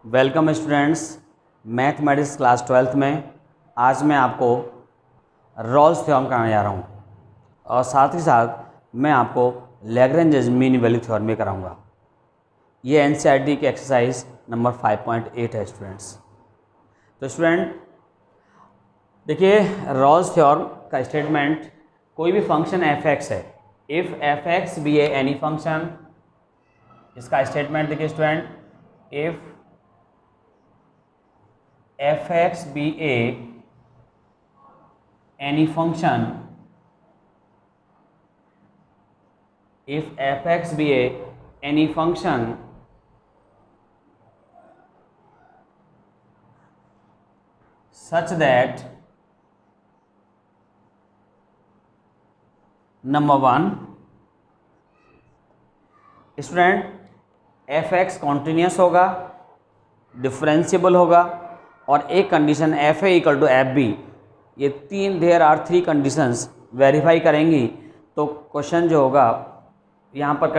Welcome students, mathematics class 12th में आज मैं आपको रॉल्स थ्योरम कराने जा रहा हूँ और साथ ही साथ मैं आपको लैग्रेंज मीन वैल्यू थ्योरम भी कराऊंगा। ये एनसीईआरटी की एक्सरसाइज नंबर 5.8 है स्टूडेंट्स। तो स्टूडेंट देखिए, रॉल्स थ्योरम का स्टेटमेंट, कोई भी फंक्शन एफ एक्स है, if f x be a any function, इसका स्टेटमेंट देखिए student, if f x be a any function, if f(x) be a any function such that number 1 student f(x) continuous होगा, differentiable होगा और एक condition f a equal to f b, ये तीन there are three conditions verify करेंगी तो question जो होगा यहाँ पर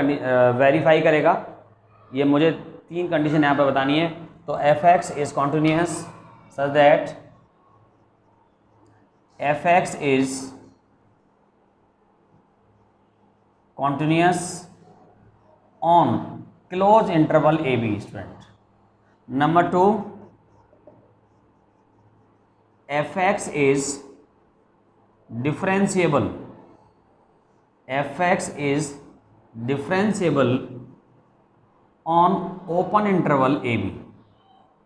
वेरीफाई करेगा। ये मुझे तीन कंडीशन यहाँ पर बतानी है। तो f x is continuous such that f x is continuous on close interval a b student. Number 2, f x is differentiable, f(x) is differentiable on open interval a b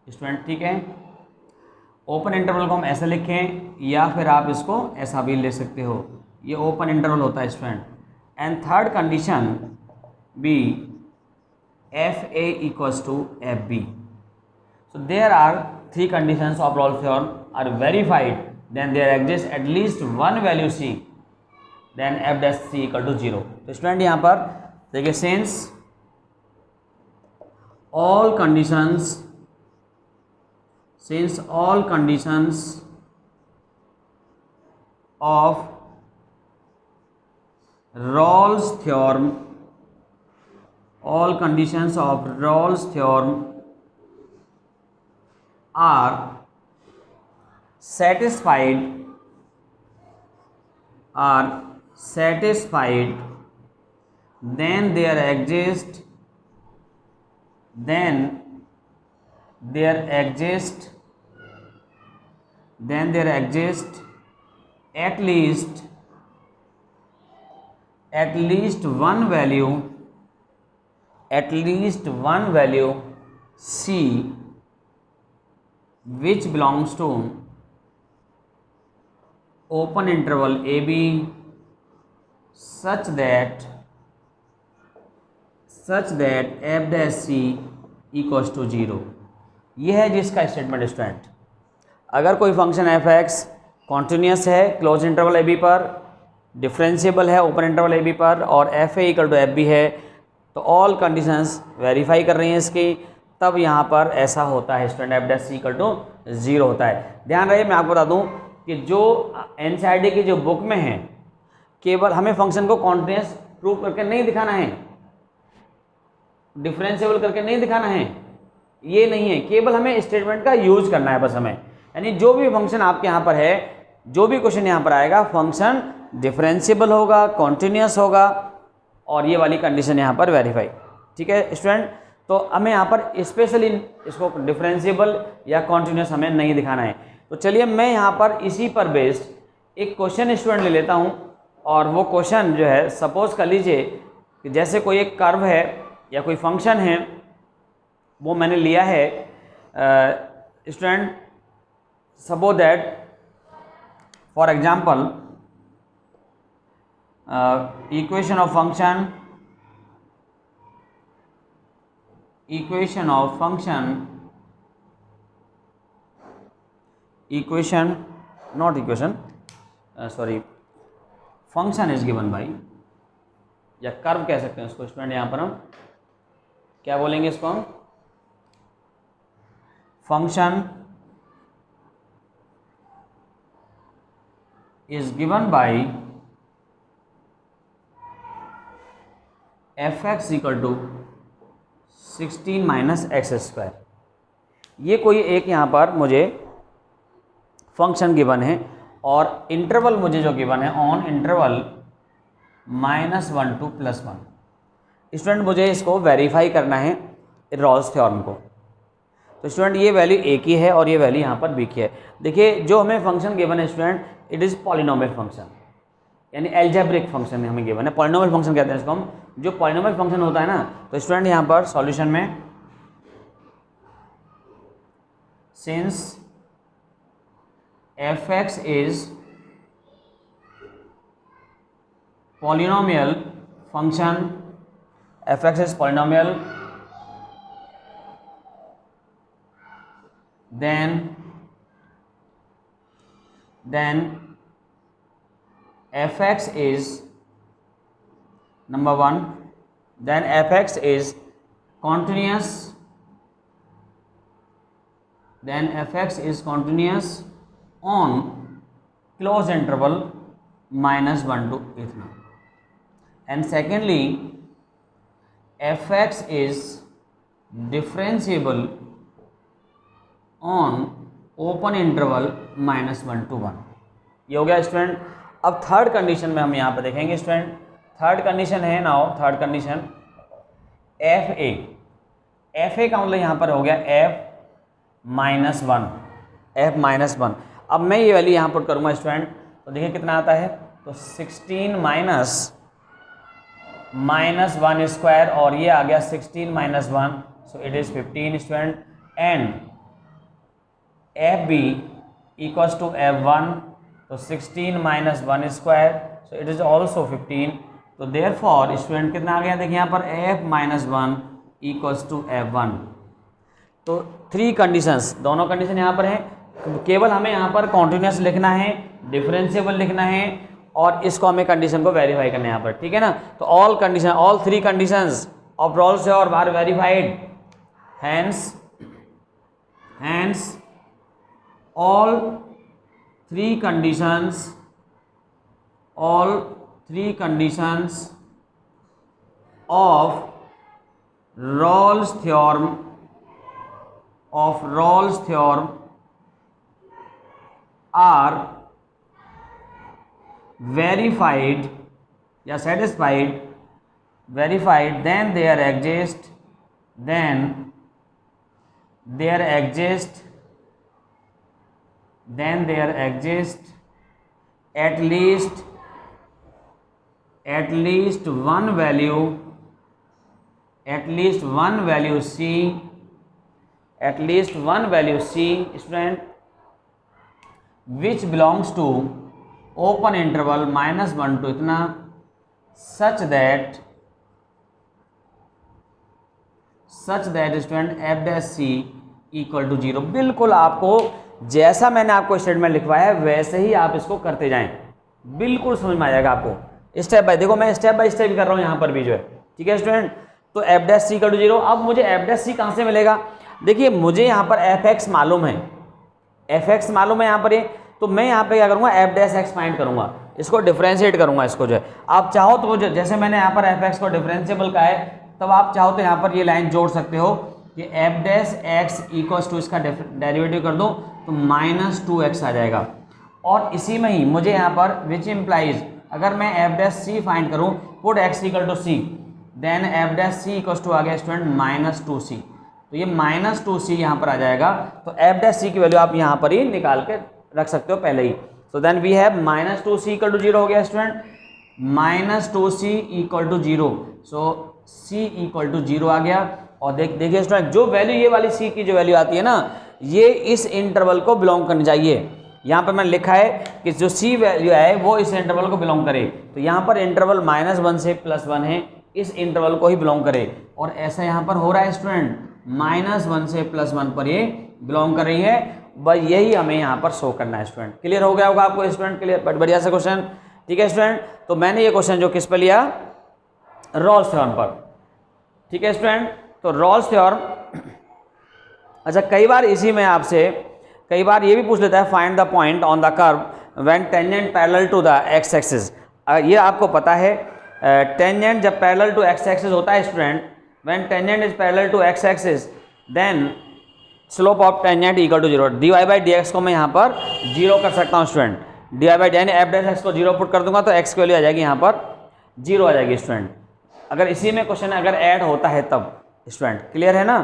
student. ठीक है, open interval को हम ऐसे लिखें या फिर आप इसको ऐसा भी ले सकते हो, ये ओपन इंटरवल होता है student. And third condition b, f a equals to f b. So there are three conditions of Rolle's theorem are verified, then there exists at least one value c, then f dash c equal to 0। तो student यहाँ पर देखिए, since all conditions of Rolle's theorem, all conditions of Rolle's theorem are satisfied, then there exists at least one value c which belongs to open interval a b such that f dash c equals to 0। यह है जिसका statement student. अगर कोई function f x continuous है close interval a b पर, differentiable है open interval a b पर और f a equal to f b है, तो ऑल कंडीशंस वेरीफाई कर रही हैं इसकी, तब यहाँ पर ऐसा होता है student, f dash c equal to 0 होता है। ध्यान रहे, मैं आपको बता दूँ कि जो एनसीईआरटी की जो बुक में है, केवल हमें फंक्शन को कॉन्टिन्यूस प्रूव करके नहीं दिखाना है, डिफरेंशिएबल करके नहीं दिखाना है, ये नहीं है, केवल हमें स्टेटमेंट का यूज करना है बस हमें। यानी जो भी फंक्शन आपके यहाँ पर है, जो भी क्वेश्चन यहाँ पर आएगा, फंक्शन डिफरेंशिएबल होगा, कॉन्टिन्यूस होगा और ये वाली कंडीशन यहाँ पर वेरीफाई। ठीक है स्टूडेंट, तो हमें यहाँ पर स्पेशली इसको डिफरेंशिएबल या कॉन्टिन्यूस हमें नहीं दिखाना है। तो चलिए मैं यहाँ पर इसी पर बेस्ड एक क्वेश्चन स्टूडेंट ले लेता हूँ, और वो क्वेश्चन जो है, सपोज कर लीजिए कि जैसे कोई एक कर्व है या कोई फंक्शन है, वो मैंने लिया है student, suppose that for example equation of function function is given by, या कर्व कह सकते हैं उसको स्टूडेंट, यहाँ पर हम क्या बोलेंगे इसको, हम function is given by f x equal to 16 minus x square. ये कोई एक यहाँ पर मुझे फंक्शन गिवन है और इंटरवल मुझे जो गिवन है ऑन इंटरवल -1 to +1। स्टूडेंट मुझे इसको वेरीफाई करना है रॉल्स थ्योरम को। तो स्टूडेंट ये वैल्यू ए की है और ये वैल्यू यहाँ पर बी की है। देखिए जो हमें फंक्शन गिवन है student, it is polynomial function, यानी एल्जेब्रिक फंक्शन हमें गिवन है। पॉलिनोमियल फंक्शन कहते हैं इसको हम। जो पॉलिनोमियल फंक्शन होता है ना, तो स्टूडेंट यहाँ पर सॉल्यूशन में since f(x) is polynomial function, f(x) is polynomial, then f(x) is number 1, then f(x) is continuous, then f(x) is continuous on closed interval -1 to इतना, and secondly f(x) is differentiable on open interval -1 to 1। ये हो गया student. अब third condition में हम यहाँ पर देखेंगे स्टूडेंट। थर्ड कंडीशन है नाउ, थर्ड कंडीशन fa का मतलब यहाँ पर हो गया f-1, f-1। अब मैं ये वैल्यू यहाँ पुट करूँगा स्टूडेंट, तो देखिए कितना आता है, तो 16 -1 स्क्वायर और ये आ गया 16 - 1, so it is 15 student. And fb equals to f1, तो 16 - 1 square, so it is also 15। तो देयरफॉर स्टूडेंट कितना आ गया, देखिए यहाँ पर f-1 इक्वल्स टू f1। तो 3 कंडीशंस, दोनों कंडीशन यहाँ पर हैं। केवल हमें यहाँ पर कॉन्टिन्यूस लिखना है, डिफरेंशिएबल लिखना है और इसको हमें कंडीशन को वेरीफाई करना है यहाँ पर, ठीक है ना। तो all 3 conditions of Rolle's theorem are verified, hence all 3 conditions of Rolle's theorem are verified या satisfied, then there exists at least one value c student which belongs to open interval -1 to इतना, such that student f' c equal to 0। बिल्कुल आपको जैसा मैंने आपको statement लिखवाया है वैसे ही आप इसको करते जाएं, बिल्कुल समझ में आ जाएगा आपको स्टेप बाय। देखो मैं स्टेप बाय स्टेप कर रहा हूँ यहाँ पर भी जो है, ठीक है स्टूडेंट। तो f' c इक्वल टू 0। अब मुझे f' c कहाँ से मिलेगा, देखिए मुझे यहाँ पर fx मालूम है, fx मालूम है यहाँ पर ये, तो मैं यहाँ पे क्या करूँगा, f' फाइंड करूँगा, इसको डिफरेंशिएट करूँगा इसको जो है। आप चाहो तो जैसे मैंने यहाँ पर fx को डिफरेंशिएबल का है, तब आप चाहो तो यहाँ पर ये लाइन जोड़ सकते हो कि f' इक्वल्स टू इसका डेरिवेटिव कर दो तो -2x आ जाएगा। और इसी में ही मुझे यहाँ पर विच इम्प्लाइज, अगर मैं f' c फाइंड करूँ, put x equal to c, then f' c equals to आ गया स्टूडेंट -2c। तो ये -2c यहाँ पर आ जाएगा। तो f' c की वैल्यू आप यहाँ पर ही निकाल के रख सकते हो पहले ही। So then we have -2c equal to 0 हो गया student, -2c equal to 0, so c equal to 0 आ गया। और देखिए स्टूडेंट, जो वैल्यू ये वाली c की जो वैल्यू आती है ना, ये इस इंटरवल को बिलोंग करनी चाहिए। यहाँ पर मैंने लिखा है कि जो c वैल्यू है वो इस इंटरवल को बिलोंग करे, तो यहाँ पर इंटरवल -1 से +1 है, इस इंटरवल को ही बिलोंग करे। और ऐसा यहाँ पर हो रहा है स्टूडेंट, -1 से +1 पर ये बिलोंग कर रही है, बस यही हमें यहाँ पर शो करना है स्टूडेंट। क्लियर हो गया होगा आपको स्टूडेंट, क्लियर, बट बढ़िया सा क्वेश्चन, ठीक है स्टूडेंट। तो मैंने ये क्वेश्चन जो किस पर लिया, रॉल्स थ्योरम पर, ठीक है स्टूडेंट। तो रॉल्स थ्योरम, अच्छा कई बार इसी में आपसे कई बार ये भी पूछ लेता है, find the point on the curve when tangent parallel to the x axis. ये आपको पता है, टेंजेंट जब पैरेलल टू एक्स एक्सिस होता है student, when tangent is parallel to x axis, then slope of tangent equal to 0, dy by d x को मैं यहाँ पर 0 कर सकता हूँ स्टूडेंट। dy बाई यानी एफ डैश एक्स को 0 पुट कर दूंगा तो x की वैल्यू आ जाएगी यहाँ पर 0 आ जाएगी स्टूडेंट। अगर इसी में क्वेश्चन अगर ऐड होता है तब स्टूडेंट, क्लियर है ना।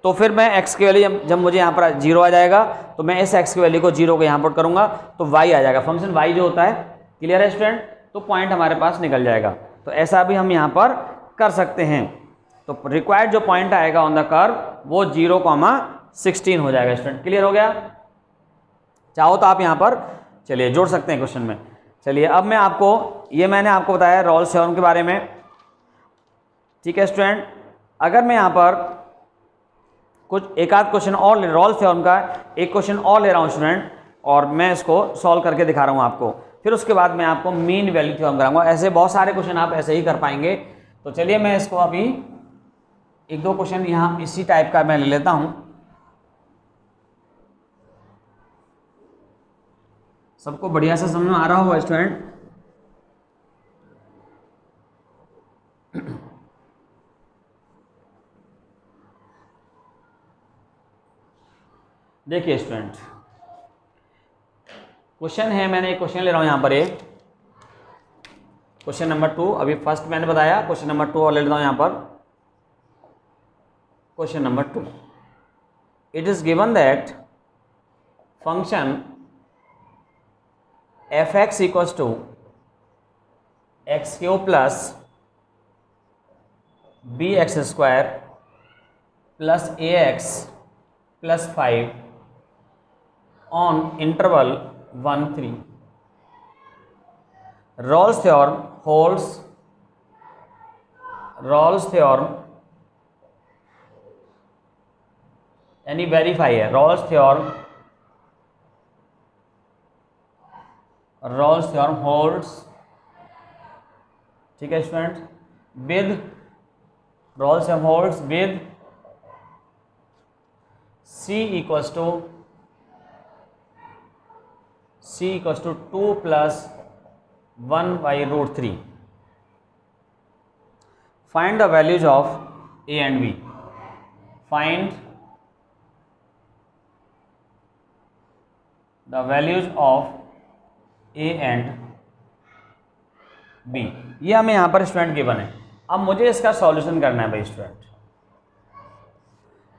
तो फिर मैं x की वैल्यू जब मुझे यहाँ पर 0 आ जाएगा तो मैं इस x की वैल्यू को 0 को यहाँ पुट करूँगा तो y आ जाएगा, फंक्शन y जो होता है, क्लियर है स्टूडेंट। तो पॉइंट हमारे पास निकल जाएगा। तो ऐसा भी हम यहाँ पर कर सकते हैं। तो रिक्वायर्ड जो पॉइंट आएगा ऑन द कर्व वो 0,16 हो जाएगा स्टूडेंट, क्लियर हो गया। चाहो तो आप यहाँ पर चलिए जोड़ सकते हैं क्वेश्चन में। चलिए अब मैं आपको, ये मैंने आपको बताया रॉल्स थ्योरम के बारे में, ठीक है स्टूडेंट। अगर मैं यहाँ पर कुछ एक आध क्वेश्चन और रॉल्स थ्योरम का एक क्वेश्चन और ले रहा हूँ स्टूडेंट, और मैं इसको सॉल्व करके दिखा रहा हूँ आपको, फिर उसके बाद मैं आपको मीन वैल्यू थ्योरम कराऊंगा। ऐसे बहुत सारे क्वेश्चन आप ऐसे ही कर पाएंगे। तो चलिए मैं इसको अभी एक दो क्वेश्चन यहाँ इसी टाइप का मैं ले लेता हूँ। सबको बढ़िया से समझ में आ रहा होगा स्टूडेंट। देखिए स्टूडेंट, क्वेश्चन है, मैंने एक क्वेश्चन ले रहा हूं यहां पर, एक क्वेश्चन नंबर 2, अभी फर्स्ट मैंने बताया, क्वेश्चन नंबर 2 और ले लेता हूं यहां पर। Question number 2, it is given that function f x equals to x cube plus b x square plus a x plus 5 on interval 1 3. Rolle's theorem holds, Rolle's theorem यानी verify है, Rolle's theorem holds, ठीक है student, with Rolle's theorem holds with c equals to 2 plus 1 by root 3. Find the values of a and b. Find the values of a and b. ये हमें यहाँ पर student given है। अब मुझे इसका सॉल्यूशन करना है भाई स्टूडेंट।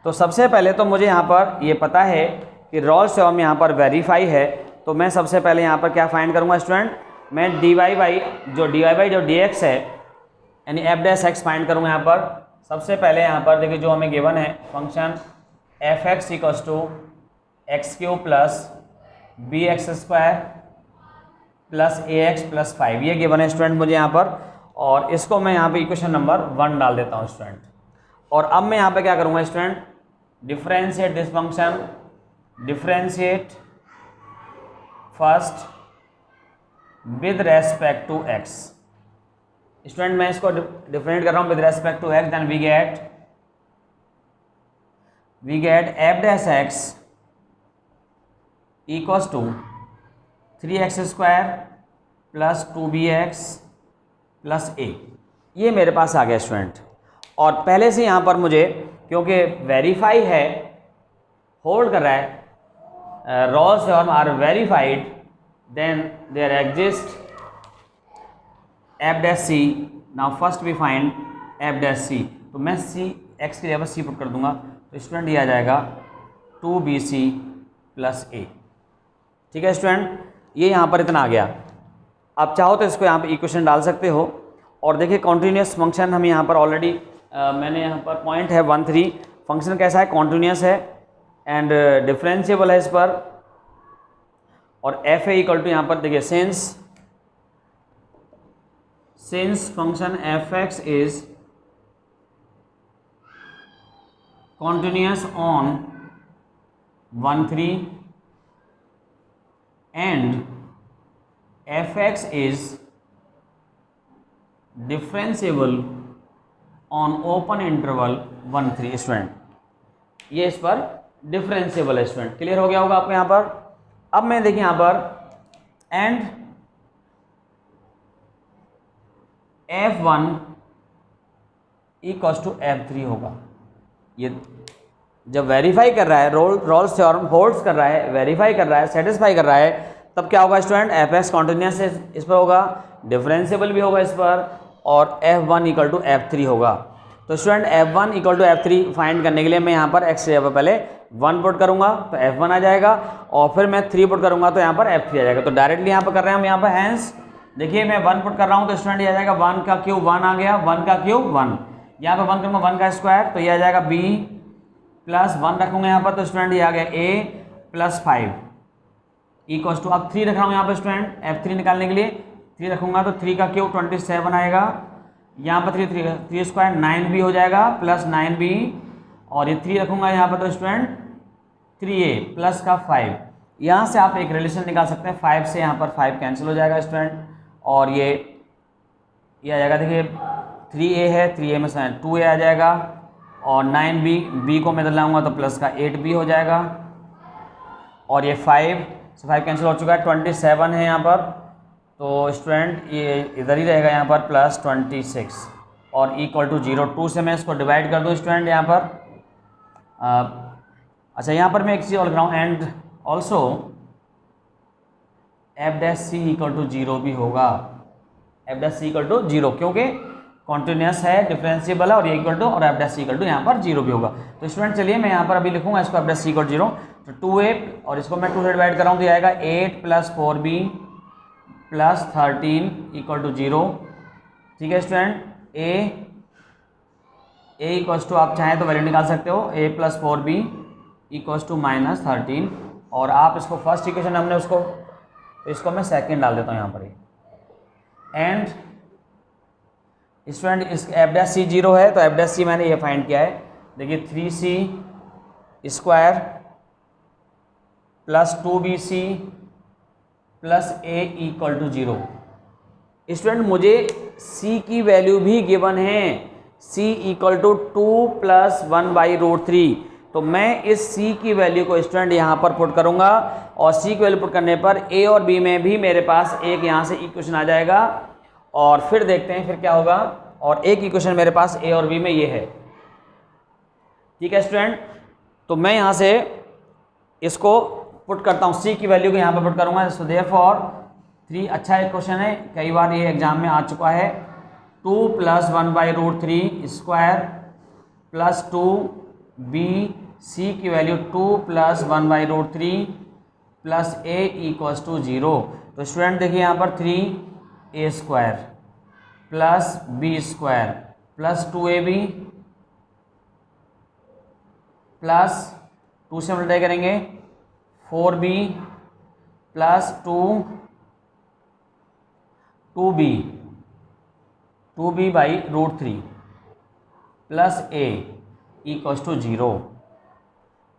तो सबसे पहले तो मुझे यहाँ पर ये पता है कि रॉल्स थ्योरम यहाँ पर वेरीफाई है। तो मैं सबसे पहले यहाँ पर क्या फाइंड करूँगा स्टूडेंट, मैं dy बाई जो dx है यानी एफ डैश एक्स फाइंड करूँगा यहाँ पर। सबसे पहले यहाँ पर देखिए जो हमें गिवन है function f x equals to x cube plus b x square plus a x plus 5, ये गिवन है स्टूडेंट मुझे यहाँ पर। और इसको मैं यहाँ पे इक्वेशन नंबर 1 डाल देता हूँ स्टूडेंट। और अब मैं यहाँ पे क्या करूँगा student, differentiate this function, differentiate first with respect to x. Student मैं इसको डिफरेंट कर रहा हूँ with respect to x, then we get f dash x equals to 3x square plus 2bx plus a। ये मेरे पास आ गया स्टूडेंट। और पहले से यहाँ पर मुझे क्योंकि वेरीफाई है, होल्ड कर रहा है, Rolle's theorem are verified, then there exists f dash c. Now first we find f dash c. तो मैं c x की जगह c पुट कर दूंगा तो स्टूडेंट ये आ जाएगा 2bc प्लस a। ठीक है स्टूडेंट, ये यहाँ पर इतना आ गया। आप चाहो तो इसको यहाँ पर इक्वेशन डाल सकते हो। और देखिए कॉन्टिन्यूस फंक्शन हम यहाँ पर ऑलरेडी मैंने यहाँ पर पॉइंट है 1 3, फंक्शन कैसा है, कॉन्टिन्यूस है एंड डिफरेंशिएबल है इस पर। और एफ ए इक्वल टू यहाँ पर देखिए since function f x is continuous on 1 3 and F x is differentiable on open interval 1 3 student, ये इस पर डिफरेंशिएबल है स्टूडेंट। क्लियर हो गया होगा आपको यहाँ पर। अब मैं देखिए यहाँ पर and F1 equals to F3 होगा। ये जब वेरीफाई कर रहा है, रोल्स थ्योरम होल्ड्स कर रहा है, वेरीफाई कर रहा है, सेटिस्फाई कर रहा है, तब क्या होगा स्टूडेंट, एफ एक्स कॉन्टिन्यूस इस पर होगा, डिफरेंशिएबल भी होगा इस पर, और F1 इक्वल टू F3 होगा। तो student F1 equal to F3 find करने के लिए मैं यहाँ पर x की जगह पर पहले 1 पुट करूँगा तो F1 आ जाएगा, और फिर मैं 3 पुट करूँगा तो यहाँ पर F3 आ जाएगा। तो डायरेक्टली यहाँ पर कर रहे हैं हम, यहाँ पर हैंस देखिए मैं 1 पुट कर रहा हूँ तो स्टूडेंट ये आ जाएगा 1 का क्यूब 1 आ गया, 1 का क्यूब 1, यहाँ पर 1 करूँगा 1 का स्क्वायर तो ये आ जाएगा b प्लस 1 रखूँगा यहाँ पर तो स्टूडेंट ये आ गया a प्लस 5 इक्वल्स टू, अब 3 रख रहा हूँ यहाँ पर स्टूडेंट F3 निकालने के लिए 3 रखूँगा तो 3 का क्यूब 27 आएगा, यहाँ पर 3 स्क्वायर 9b हो जाएगा प्लस 9b, और ये 3 रखूँगा यहाँ पर तो स्टूडेंट 3a प्लस का 5, यहाँ से आप एक रिलेशन निकाल सकते हैं, 5 से यहाँ पर 5 कैंसिल हो जाएगा स्टूडेंट, और ये आ जाएगा देखिए 3a है, 3a में से 2a आ जाएगा, और 9b को मैं इधर लाऊंगा तो प्लस का 8b हो जाएगा, और ये 5 से 5 कैंसिल हो चुका है, 27 है यहाँ पर तो स्टूडेंट ये इधर ही रहेगा यहाँ पर प्लस 26, और इक्वल टू 0, 2 से मैं इसको डिवाइड कर दूँ स्टूडेंट यहाँ पर। अच्छा यहाँ पर मैं एक चीज़ और लिख रहा हूँ, and also f dash c equal to 0 भी होगा, f dash c equal to 0 क्योंकि कॉन्टिन्यूस है, डिफरेंशिएबल है, और ये इक्वल टू और f dash c equal to यहाँ पर 0 भी होगा। तो स्टूडेंट चलिए मैं यहाँ पर अभी लिखूँगा इसको एफ डैश सी इक्वल 0, तो 2a और इसको मैं 2 से डिवाइड कर रहा हूँ तो ये आएगा 8 plus 4b plus 13 equal to 0। ठीक है स्टूडेंट, a इक्वल्स टू आप चाहें तो वैल्यू निकाल सकते हो, a plus 4b equals to minus 13, और आप इसको फर्स्ट इक्वेशन हमने उसको, तो इसको मैं सेकंड डाल देता हूँ यहाँ पर ही। एंड स्टूडेंट इस एफ डैश सी 0 है तो एफ डैश सी मैंने ये फाइंड किया है, देखिए 3c square plus 2bc plus a equal to 0। Student मुझे c की वैल्यू भी गिवन है, c equal to 2 plus 1 by root 3, तो मैं इस c की वैल्यू को स्टूडेंट यहाँ पर पुट करूँगा, और c की वैल्यू पुट करने पर a और b में भी मेरे पास एक यहाँ से इक्वेशन आ जाएगा, और फिर देखते हैं फिर क्या होगा, और एक इक्वेशन मेरे पास a और b में ये है। ठीक है स्टूडेंट, तो मैं यहाँ से इसको पुट करता हूँ, c की वैल्यू को यहाँ पर पुट करूँगा, सो देयरफॉर 3 अच्छा एक क्वेश्चन है, कई बार ये एग्जाम में आ चुका है, 2 plus 1 by root 3 square plus 2b, c की वैल्यू 2 plus 1 by root 3 plus a equals to 0। तो स्टूडेंट देखिए यहाँ पर 3a square plus b square plus 2ab plus 2 से मल्टीप्लाई करेंगे 4b plus 2b by root 3 plus a equals to 0।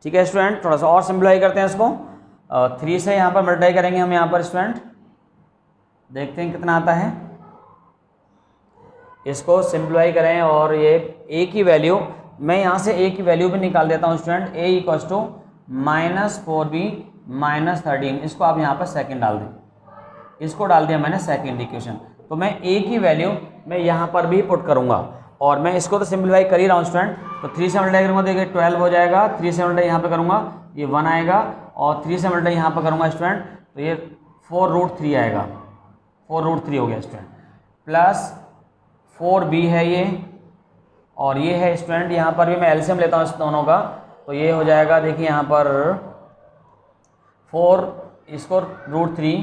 ठीक है स्टूडेंट, थोड़ा सा और सिंप्लीफाई करते हैं इसको, 3 से यहाँ पर मल्टीप्लाई करेंगे हम यहाँ पर स्टूडेंट, देखते हैं कितना आता है, इसको सिंप्लीफाई करें, और ये a की वैल्यू मैं यहाँ से a की वैल्यू भी निकाल देता हूँ student, a equals to minus 4b minus 13, इसको आप यहाँ पर सेकंड डाल दें, इसको डाल दिया मैंने सेकंड इक्वेशन, तो मैं a की वैल्यू मैं यहाँ पर भी पुट करूँगा, और मैं इसको तो सिंप्लीफाई कर ही रहा हूँ स्टूडेंट, तो 3 से मल्टीप्लाई करूँगा देखिए 12 हो जाएगा, 3 से मल्टीप्लाई यहाँ पे करूँगा ये 1 आएगा, और 3 से मल्टीप्लाई यहाँ पर करूँगा स्टूडेंट तो ये 4 रूट 3 आएगा, 4 रूट 3 हो गया स्टूडेंट, प्लस 4b है ये, और ये है स्टूडेंट, यहाँ पर भी मैं एलसीएम लेता हूँ इस दोनों का, तो ये हो जाएगा देखिए यहाँ पर 4 इसको root 3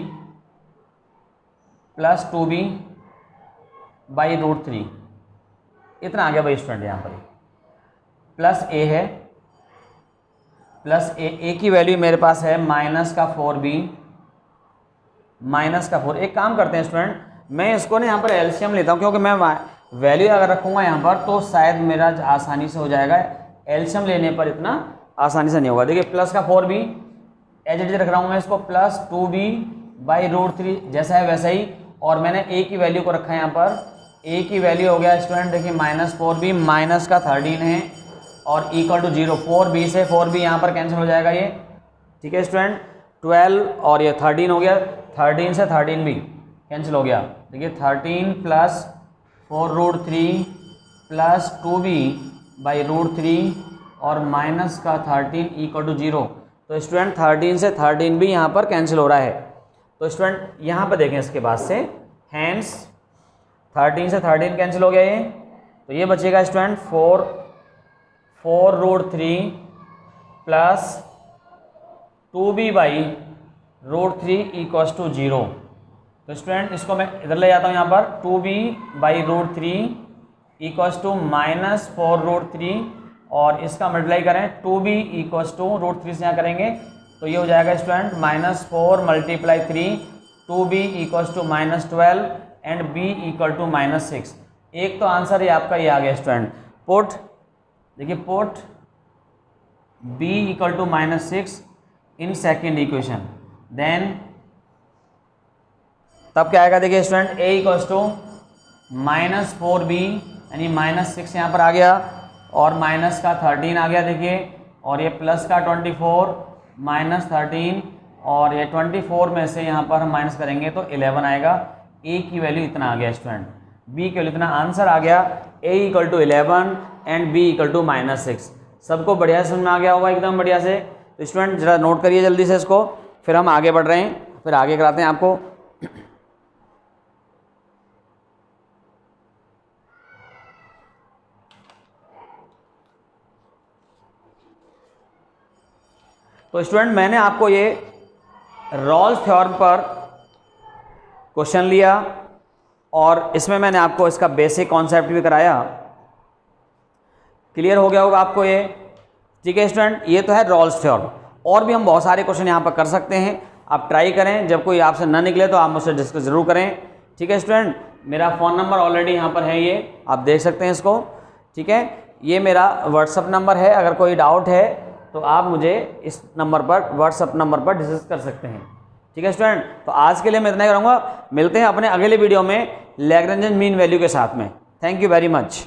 plus 2b by root 3, इतना आ गया भाई स्टूडेंट, यहाँ पर प्लस a है, प्लस a की वैल्यू मेरे पास है माइनस का 4b माइनस का 4। एक काम करते हैं स्टूडेंट, मैं इसको ना यहाँ पर एलसीएम लेता हूँ, क्योंकि मैं वैल्यू अगर रखूँगा यहाँ पर तो शायद मेरा आसानी से हो जाएगा, एलसीएम लेने पर इतना आसानी से नहीं होगा। देखिए प्लस का 4b एज इट इज रख रहा हूँ मैं इसको, प्लस 2b बाई रूट 3 जैसा है वैसा ही, और मैंने a की वैल्यू को रखा है यहाँ पर, a की वैल्यू हो गया स्टूडेंट देखिए माइनस 4b माइनस का 13 है, और इक्वल टू 0, 4b से 4b यहाँ पर कैंसिल हो जाएगा ये। ठीक है स्टूडेंट, 12 और ये 13 हो गया, 13 से 13 भी कैंसिल हो गया, देखिए 13 plus 4 root 3 plus 2b by root 3 और माइनस का 13 इक्वल टू 0। तो स्टूडेंट 13 से 13 भी यहाँ पर कैंसिल हो रहा है। तो स्टूडेंट यहाँ पर देखें इसके बाद से, हैंस 13 से 13 कैंसिल हो गया ये, तो ये बचेगा student 4 root 3 plus 2b by root 3 equals to 0। तो स्टूडेंट इसको मैं इधर ले जाता हूँ, यहाँ पर 2b by root 3 equals to minus 4 root 3 और इसका मल्टीप्लाई करें 2b इक्वल्स टू रूट 3 से यहाँ करेंगे तो ये हो जाएगा student minus 4 multiply 3 2b equals to minus 12 and b equal to minus 6। एक तो आंसर ये आपका ये आ गया स्टूडेंट। पुट देखिए, put b equal to minus 6 in second equation, then तब क्या आएगा देखिए student, a equals to minus 4b यानी माइनस 6 यहाँ पर आ गया और माइनस का 13 आ गया देखिए, और ये प्लस का 24 माइनस 13 और ये 24 में से यहाँ पर हम माइनस करेंगे तो 11 आएगा। a की वैल्यू इतना आ गया स्टूडेंट, b की वैल्यू इतना, आंसर आ गया a equal to 11 and b equal to minus 6। सबको बढ़िया समझ में आ गया होगा एकदम बढ़िया से। तो स्टूडेंट जरा नोट करिए जल्दी से इसको, फिर हम आगे बढ़ रहे हैं, फिर आगे कराते हैं आपको। तो स्टूडेंट मैंने आपको ये रॉल्स थ्योरम पर क्वेश्चन लिया और इसमें मैंने आपको इसका बेसिक कॉन्सेप्ट भी कराया। क्लियर हो गया होगा आपको ये, ठीक है स्टूडेंट। ये तो है रॉल्स थ्योरम, और भी हम बहुत सारे क्वेश्चन यहाँ पर कर सकते हैं, आप ट्राई करें। जब कोई आपसे ना निकले तो आप मुझसे डिस्कस जरूर करें, ठीक है स्टूडेंट। मेरा फ़ोन नंबर ऑलरेडी यहाँ पर है, ये आप देख सकते हैं इसको, ठीक है। ये मेरा व्हाट्सअप नंबर है, अगर कोई डाउट है तो आप मुझे इस नंबर पर, व्हाट्सअप नंबर पर डिस्कस कर सकते हैं, ठीक है स्टूडेंट। तो आज के लिए मैं इतना ही करूँगा, मिलते हैं अपने अगले वीडियो में लैग्रेंज मीन वैल्यू के साथ में। Thank you very much.